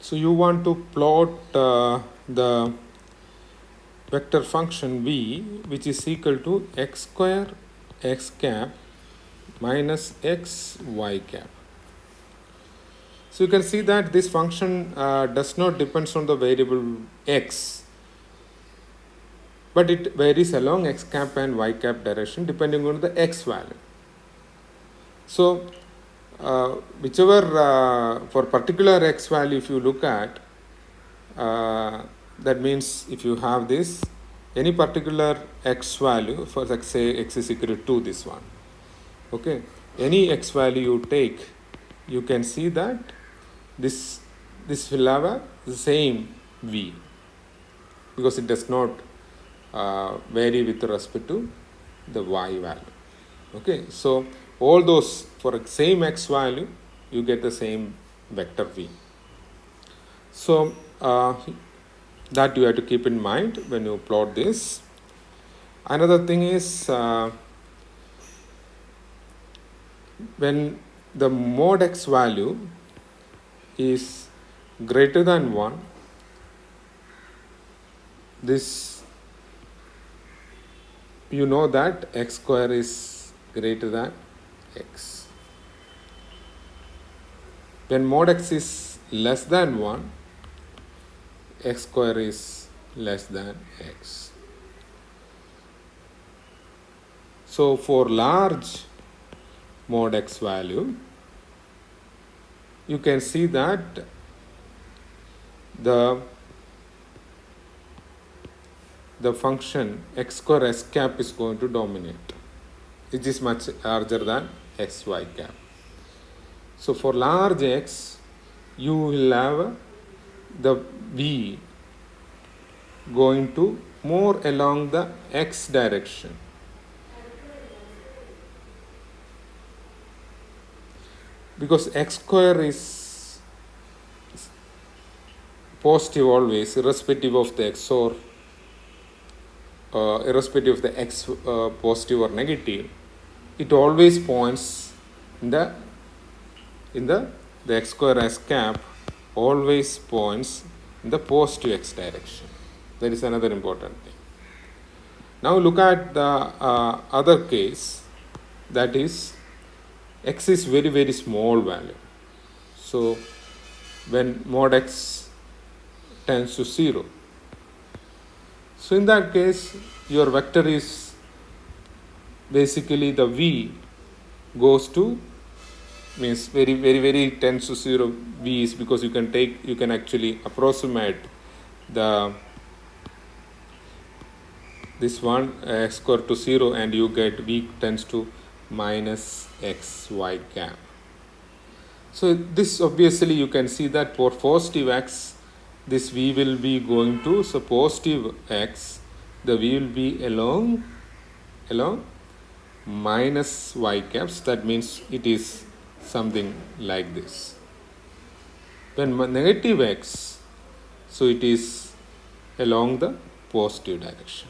So you want to plot the vector function v, which is equal to x square x cap minus x y cap. So you can see that this function does not depend on the variable x, but it varies along x cap and y cap direction depending on the x value. So whichever for particular x value, if you look at, that means if you have this any particular x value, for let's say x is equal to this one, okay, any x value you take, you can see that this will have the same v, because it does not vary with respect to the y value. Okay, so all those for same x value, you get the same vector v. So that you have to keep in mind when you plot this. Another thing is when the mod x value is greater than 1, this, you know that x square is greater than x. When mod x is less than 1, x square is less than x. So for large mod x value, you can see that the function x square s cap is going to dominate, which is much larger than x y cap. So for large x, you will have the v going to more along the x direction. Because x square is positive always, irrespective of the x, or irrespective of the x positive or negative, it always points in the x square s cap always points in the positive x direction. That is another important thing. Now look at the other case, that is x is very, very small value. So when mod x tends to 0, so in that case your vector is basically the v goes to, means very, very, very tends to 0 v is because you can actually approximate the this one x square to 0 and you get v tends to minus x y cap. So this obviously you can see that for positive x, this v will be going to, so positive x, the v will be along minus y caps. That means it is something like this. When negative x, so it is along the positive direction.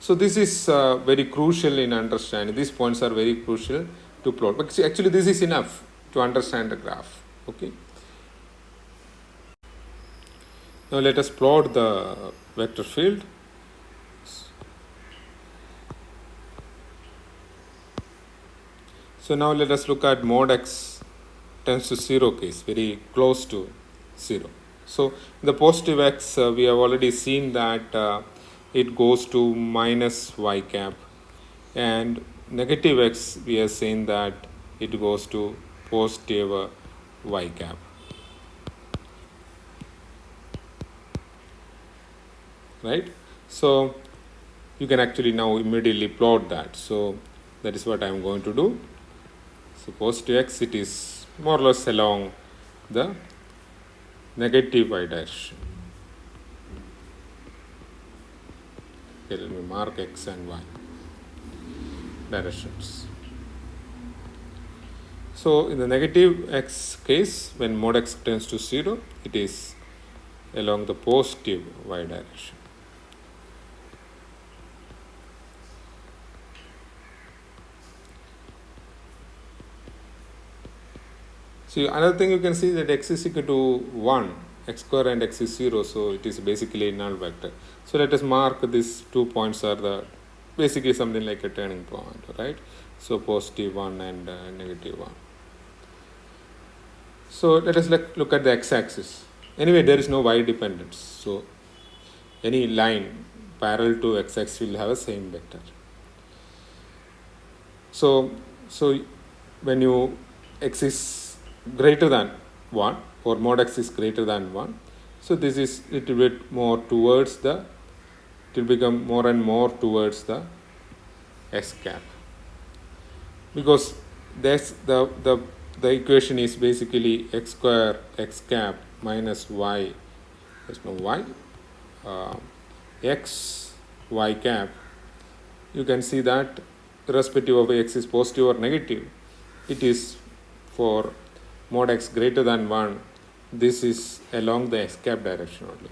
So this is very crucial in understanding. These points are very crucial to plot. But actually this is enough to understand the graph. Okay. Now let us plot the vector field. So now let us look at mod x tends to 0 case, very close to 0. So in the positive x, we have already seen that it goes to minus y cap, and negative x, we are saying that it goes to positive y cap. Right? So you can actually now immediately plot that. So that is what I am going to do. So positive x, it is more or less along the negative y direction. Okay, let me mark x and y directions. So in the negative x case, when mod x tends to 0, it is along the positive y direction. So another thing you can see that x is equal to 1, x square and x is 0, so it is basically a null vector. So let us mark these 2 points are the basically something like a turning point, right? So positive 1 and negative 1. So let us look at the x-axis. Anyway, there is no y dependence. So any line parallel to x-axis will have a same vector. So when you x is greater than 1 or mod x is greater than 1, so this is little bit more towards the, it will become more and more towards the s cap, because that's the equation is basically x square x cap minus y, there's no y, x y cap. You can see that irrespective of x is positive or negative, it is for mod x greater than 1, this is along the x cap direction only.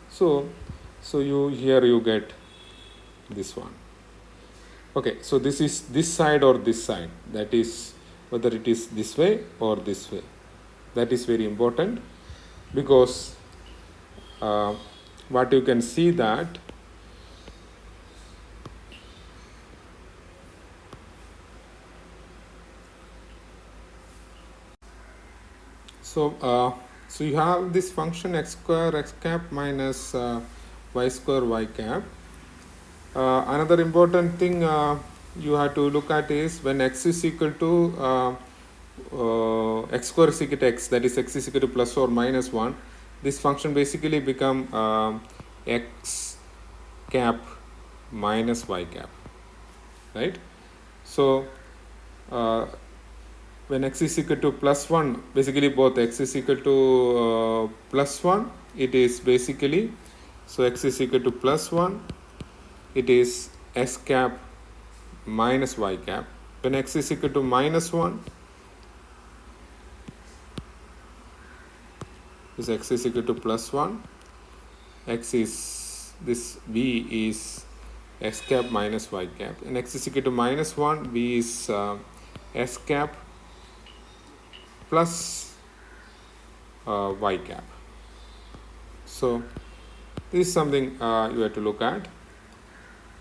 So you here you get this one. Okay, so this is this side or this side, that is whether it is this way or this way. That is very important, because what you can see that so you have this function x square x cap minus y square y cap. Another important thing you have to look at is when x is equal to x square is equal to x, that is x is equal to plus or minus 1, this function basically become x cap minus y cap, right? So when x is equal to plus 1, basically both x is equal to plus 1, it is basically, so x is equal to plus 1, it is s cap minus y cap. When x is equal to minus 1, this x is equal to plus 1, x is, this v is x cap minus y cap, and x is equal to minus 1, v is s cap plus y cap. So this is something you have to look at.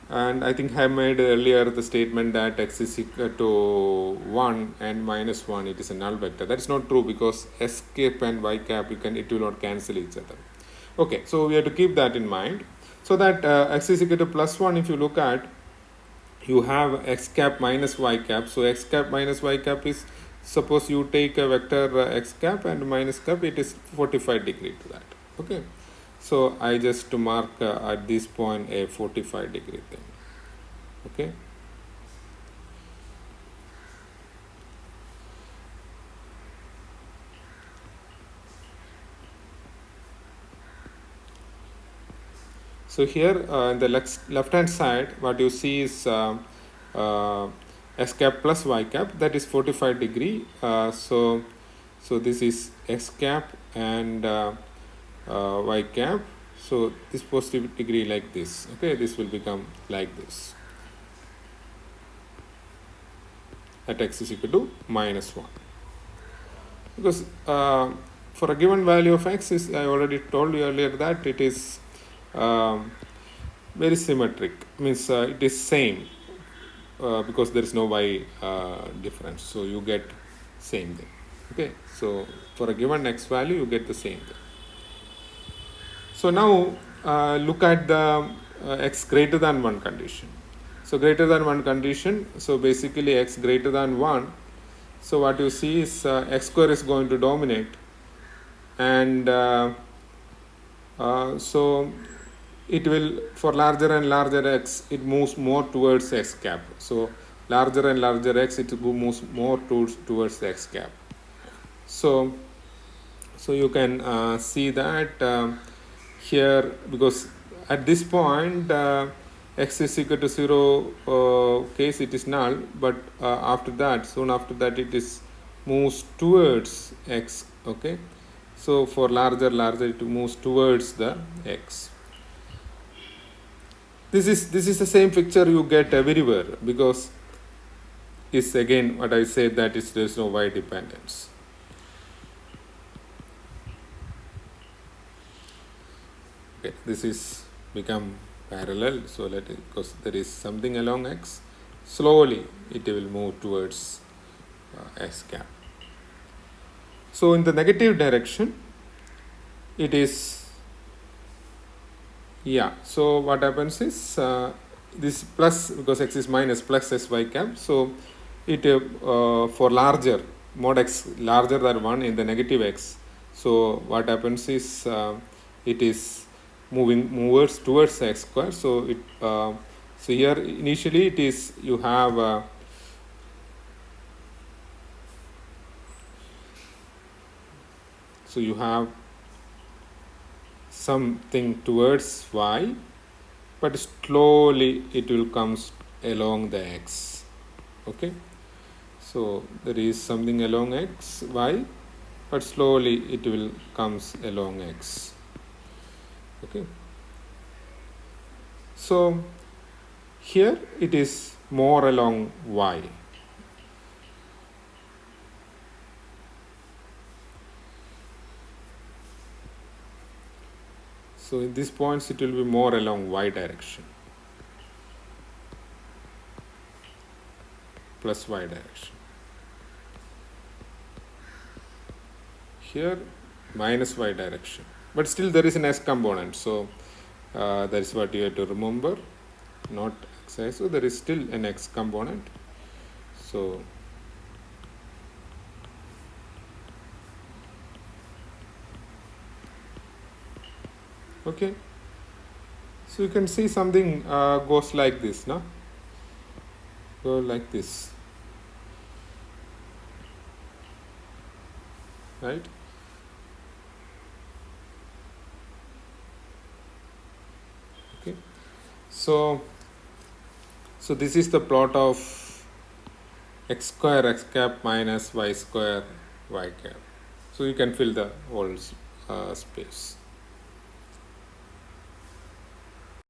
And I think I made earlier the statement that x is equal to 1 and minus 1, it is a null vector. That is not true, because s cap and y cap, it will not cancel each other. Okay, so we have to keep that in mind. So that x is equal to plus 1, if you look at, you have x cap minus y cap. So x cap minus y cap is, suppose you take a vector x cap and minus cap, it is 45 degree to that. Okay. So I just to mark at this point a 45 degree thing. Okay. So here in the left hand side, what you see is s cap plus y cap, that is 45 degree. So this is x cap and y cap. So this positive degree like this. Okay, this will become like this at x is equal to minus 1, because for a given value of x, is I already told you earlier that it is very symmetric, means it is same, because there is no y difference, so you get same thing. Okay, so for a given x value you get the same thing. So now look at the x greater than 1 condition. So greater than 1 condition, so basically x greater than 1, so what you see is x square is going to dominate, and so it will, for larger and larger x, it moves more towards x cap. So larger and larger x, it moves more towards x cap. So you can see that here, because at this point x is equal to 0 case, it is null, but after that, soon after that, it is moves towards x. Okay, so for larger it moves towards the x. This is the same picture you get everywhere, because it's again what I said, that is there is no y dependence. Okay, this is become parallel, so let it, because there is something along x, slowly it will move towards x cap. So in the negative direction, it is, yeah, so what happens is this plus, because x is minus, plus sy cap, so it for larger, mod x larger than 1 in the negative x, so what happens is it is moving towards x square. So it so here initially it is, you have so you have something towards y, but slowly it will comes along the x. Okay, so there is something along x, y, but slowly it will comes along x. Okay, so here it is more along y. So in these points it will be more along y direction, plus y direction. Here minus y direction, but still there is an s component, so that is what you have to remember, not xi, so there is still an x component. So okay, so you can see something goes like this, no? Go like this, right? Okay, so this is the plot of x square x cap minus y square y cap. So you can fill the whole space.